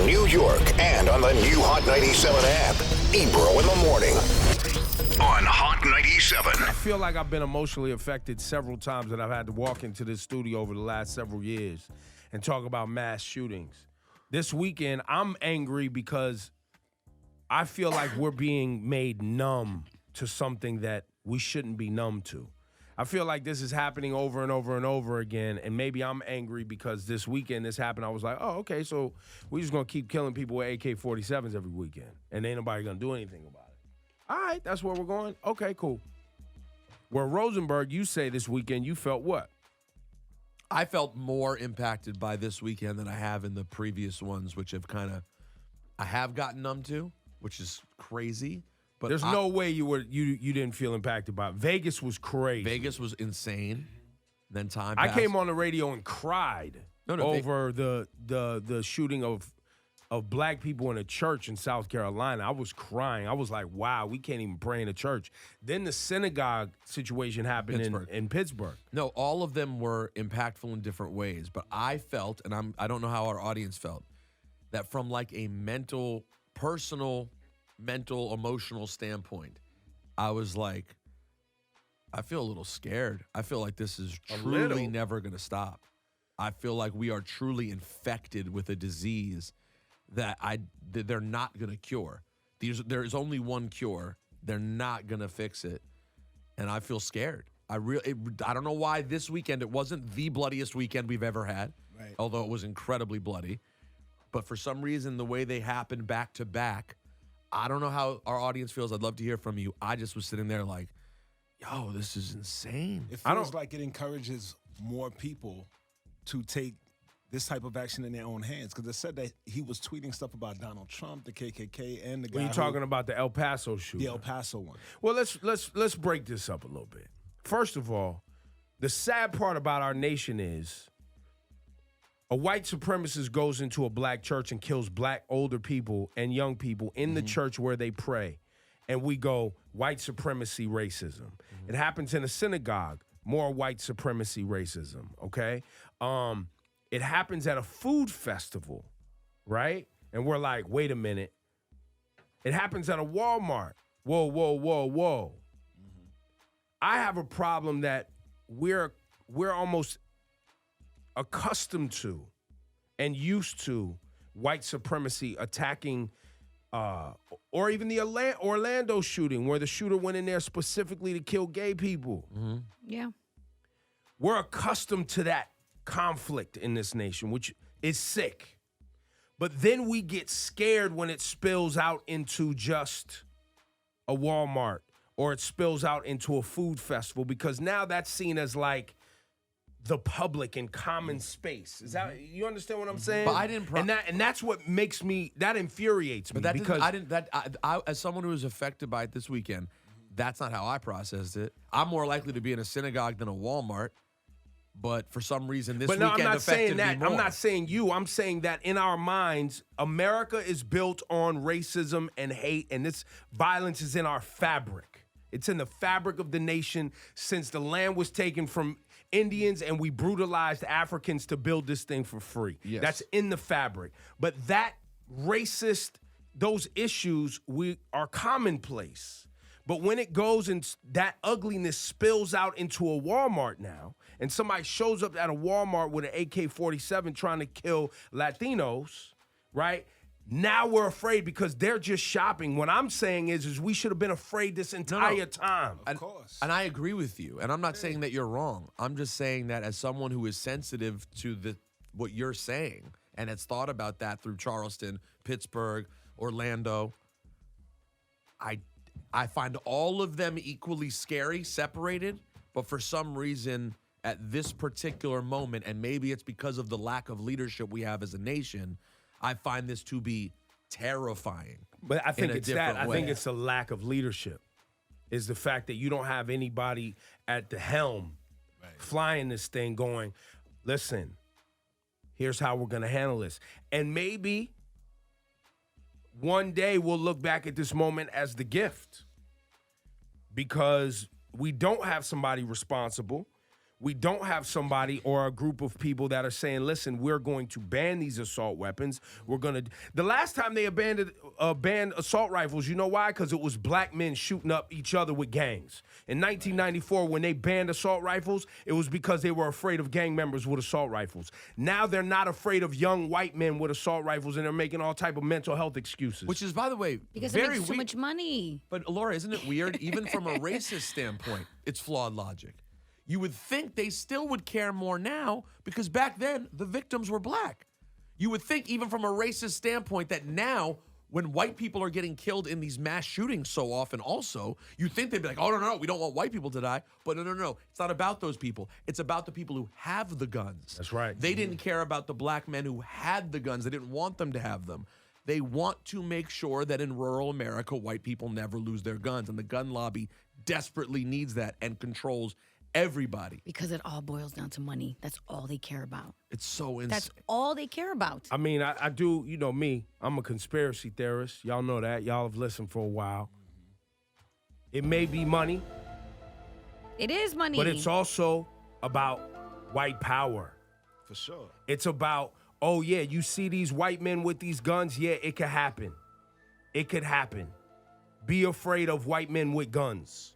New York and on the new Hot 97 app. Ebro in the morning on Hot 97. I feel like I've been emotionally affected several times that I've had to walk into this studio over the last several years and talk about mass shootings. This weekend, I'm angry because I feel like we're being made numb to something that we shouldn't be numb to. I feel like this is happening over and over and over again, and maybe I'm angry because this weekend this happened. I was like, oh, okay, so we're just going to keep killing people with AK-47s every weekend, and ain't nobody going to do anything about it. All right, that's where we're going? Okay, cool. Where Rosenberg, you say this weekend you felt what? I felt more impacted by this weekend than I have in the previous ones, which I have gotten numb to, which is crazy. But there's no way you didn't feel impacted by it. Vegas was crazy. Vegas was insane. Then time I passed. came on the radio and cried over the shooting of black people in a church in South Carolina. I was crying. I was like, wow, we can't even pray in a church. Then the synagogue situation happened in Pittsburgh. No, all of them were impactful in different ways. But I felt, and I don't know how our audience felt, that from like a personal, emotional standpoint, I was like, I feel a little scared. I feel like this is truly never going to stop. I feel like we are truly infected with a disease that they're not going to cure. There is only one cure. They're not going to fix it. And I feel scared. I don't know why this weekend, it wasn't the bloodiest weekend we've ever had, right, although it was incredibly bloody. But for some reason, the way they happened back to back, I don't know how our audience feels. I'd love to hear from you. I just was sitting there like, yo, this is insane. It feels like it encourages more people to take this type of action in their own hands. Because it said that he was tweeting stuff about Donald Trump, the KKK, and the guy. When you're talking about the El Paso shooting. The El Paso one. Well, let's break this up a little bit. First of all, the sad part about our nation is a white supremacist goes into a black church and kills black older people and young people in the church where they pray. And we go, white supremacy racism. It happens in a synagogue, more white supremacy racism, okay? It happens at a food festival, right? And we're like, wait a minute. It happens at a Walmart. Whoa, whoa, whoa, whoa. I have a problem that we're almost accustomed to and used to white supremacy attacking, or even the Orlando shooting where the shooter went in there specifically to kill gay people. Yeah. We're accustomed to that conflict in this nation, which is sick. But then we get scared when it spills out into just a Walmart or it spills out into a food festival, because now that's seen as like the public and common space. Is that, you understand what I'm saying? But I didn't. And that's what makes me, that infuriates me. But because I as someone who was affected by it this weekend, that's not how I processed it. I'm more likely to be in a synagogue than a Walmart. But for some reason, this weekend I'm not saying affected that. me more. I'm not saying you. I'm saying that in our minds, America is built on racism and hate, and this violence is in our fabric. It's in the fabric of the nation since the land was taken from Indians and we brutalized Africans to build this thing for free. Yes. That's in the fabric. But that racist, those issues are commonplace. But when it goes and that ugliness spills out into a Walmart now, and somebody shows up at a Walmart with an AK-47 trying to kill Latinos, right? Now we're afraid because they're just shopping. What I'm saying is we should have been afraid this entire time. Of course. And I agree with you. And I'm not saying that you're wrong. I'm just saying that as someone who is sensitive to what you're saying and has thought about that through Charleston, Pittsburgh, Orlando, I find all of them equally scary, separated, but for some reason at this particular moment, and maybe it's because of the lack of leadership we have as a nation, I find this to be terrifying. But I think it's that. I way. think it's a lack of leadership. Is the fact that you don't have anybody at the helm flying this thing going, listen, here's how we're going to handle this. And maybe one day we'll look back at this moment as the gift because we don't have somebody responsible. we don't have somebody or a group of people that are saying, listen, we're going to ban these assault weapons. We're going to. The last time they banned assault rifles, you know why? Because it was black men shooting up each other with gangs. In 1994, when they banned assault rifles, it was because they were afraid of gang members with assault rifles. Now they're not afraid of young white men with assault rifles, and they're making all type of mental health excuses. Which is, by the way, Because very it makes so much money. But Laura, isn't it weird? Even from a racist standpoint, it's flawed logic. You would think they still would care more now because back then the victims were black. You would think even from a racist standpoint that now when white people are getting killed in these mass shootings so often also, you think they'd be like, oh, no, we don't want white people to die. But no. It's not about those people. It's about the people who have the guns. That's right. They didn't care about the black men who had the guns. They didn't want them to have them. They want to make sure that in rural America, white people never lose their guns. And the gun lobby desperately needs that and controls everybody. Because it all boils down to money. That's all they care about. It's so insane. That's all they care about. I mean, I do, you know me, I'm a conspiracy theorist. Y'all know that. Y'all have listened for a while. It may be money, It is money. but it's also about white power. For sure. It's about, oh yeah, you see these white men with these guns? Yeah, it could happen. It could happen. Be afraid of white men with guns.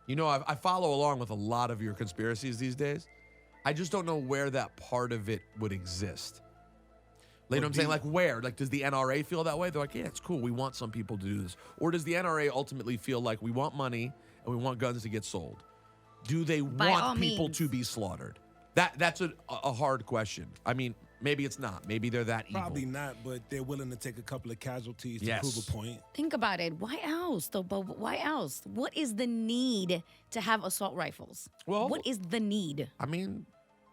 You know, I follow along with a lot of your conspiracies these days. I just don't know where that part of it would exist. Like, you know what I'm saying? Like, where? Like, does the NRA feel that way? They're like, yeah, it's cool. We want some people to do this. Or does the NRA ultimately feel like we want money and we want guns to get sold? Do they By all want people means. to be slaughtered? That's a hard question. I mean, maybe it's not. Maybe they're that evil. Probably not, but they're willing to take a couple of casualties to Yes. prove a point. Think about it. Why else, though? But why else? What is the need to have assault rifles? Well- what is the need? I mean,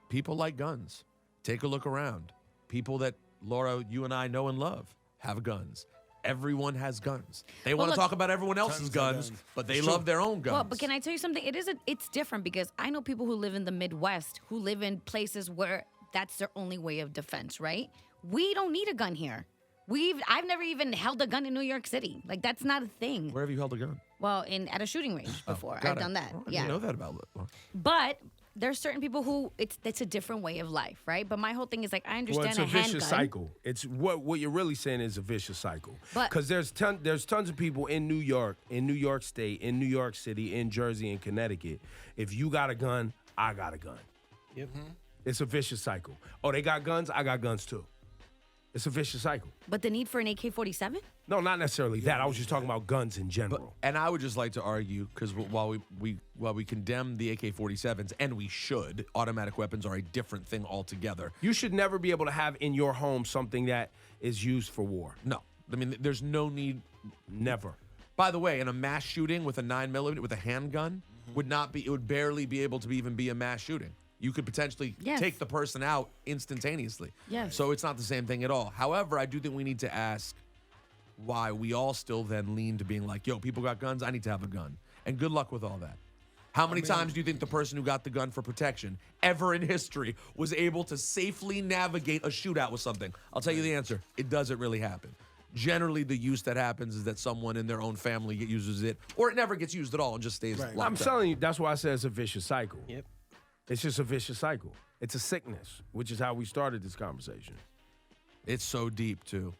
people like guns. Take a look around. People that, Laura, you and I know and love have guns. Everyone has guns. They want to look- talk about everyone else's Tons of guns, guns. but they It's love true. their own guns. Well, but can I tell you something? It's different because I know people who live in the Midwest who live in places where that's their only way of defense, right? We don't need a gun here. I've never even held a gun in New York City. Like that's not a thing. Where have you held a gun? Well, at a shooting range before. Got I've it. done that. Oh, I Yeah. didn't know that about it. But there's certain people who it's a different way of life, right? But my whole thing is like I Well, understand it's a handgun. vicious cycle. It's what you're really saying is a vicious cycle. But- Because there's tons of people in New York State, in New York City, in Jersey, and Connecticut. If you got a gun, I got a gun. Yep. It's a vicious cycle. Oh, they got guns, I got guns too. It's a vicious cycle. But the need for an AK-47? No, not necessarily that. I was just talking about guns in But, general. and I would just like to argue, because while we condemn the AK-47s, and we should, automatic weapons are a different thing altogether. You should never be able to have in your home something that is used for war. No. I mean, there's no need. Never. By the way, in a mass shooting with a 9mm, with a handgun, it would barely be able to even be a mass shooting. You could potentially Yes. take the person out instantaneously. Yes. So it's not the same thing at all. However, I do think we need to ask why we all still then lean to being like, yo, people got guns, I need to have a gun. And good luck with all that. How many times do you think the person who got the gun for protection ever in history was able to safely navigate a shootout with something? I'll tell you the answer. It doesn't really happen. Generally, the use that happens is that someone in their own family uses it, or it never gets used at all and just stays Right. locked I'm up. telling you, that's why I said it's a vicious cycle. Yep. It's just a vicious cycle. It's a sickness, which is how we started this conversation. It's so deep, too.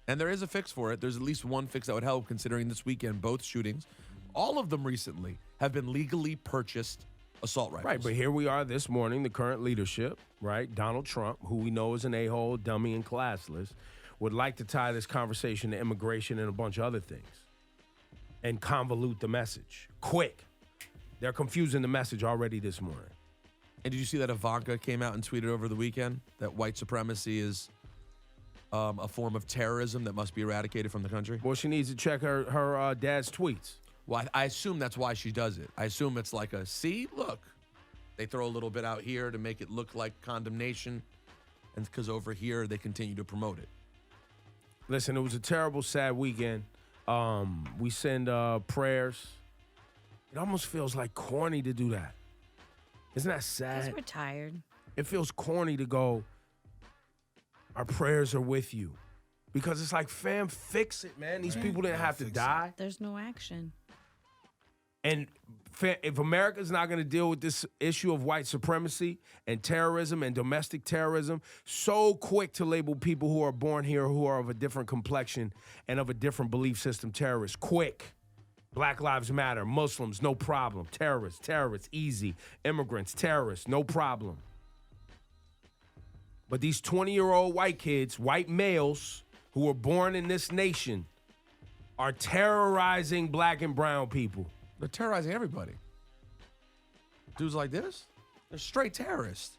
And there is a fix for it. There's at least one fix that would help, considering this weekend, both shootings, all of them recently, have been legally purchased assault rifles. Right, but here we are this morning, the current leadership, right? Donald Trump, who we know is an a-hole, dummy, and classless, would like to tie this conversation to immigration and a bunch of other things and convolute the message. Quick. They're confusing the message already this morning. And did you see that Ivanka came out and tweeted over the weekend that white supremacy is a form of terrorism that must be eradicated from the country? Well, she needs to check her dad's tweets. Well, I assume that's why she does it. I assume it's like look, they throw a little bit out here to make it look like condemnation, and because over here they continue to promote it. Listen, it was a terrible, sad weekend. We send prayers. It almost feels like corny to do that. Isn't that sad? Because we're tired. It feels corny to go, our prayers are with you. Because it's like, fam, fix it, man. These people didn't have to die. There's no action. And if America's not going to deal with this issue of white supremacy and terrorism and domestic terrorism, so quick to label people who are born here who are of a different complexion and of a different belief system terrorists. Quick. Black Lives Matter. Muslims, no problem. Terrorists, easy. Immigrants, terrorists, no problem. But these 20-year-old white kids, white males who were born in this nation are terrorizing black and brown people. They're terrorizing everybody. Dudes like this, they're straight terrorists.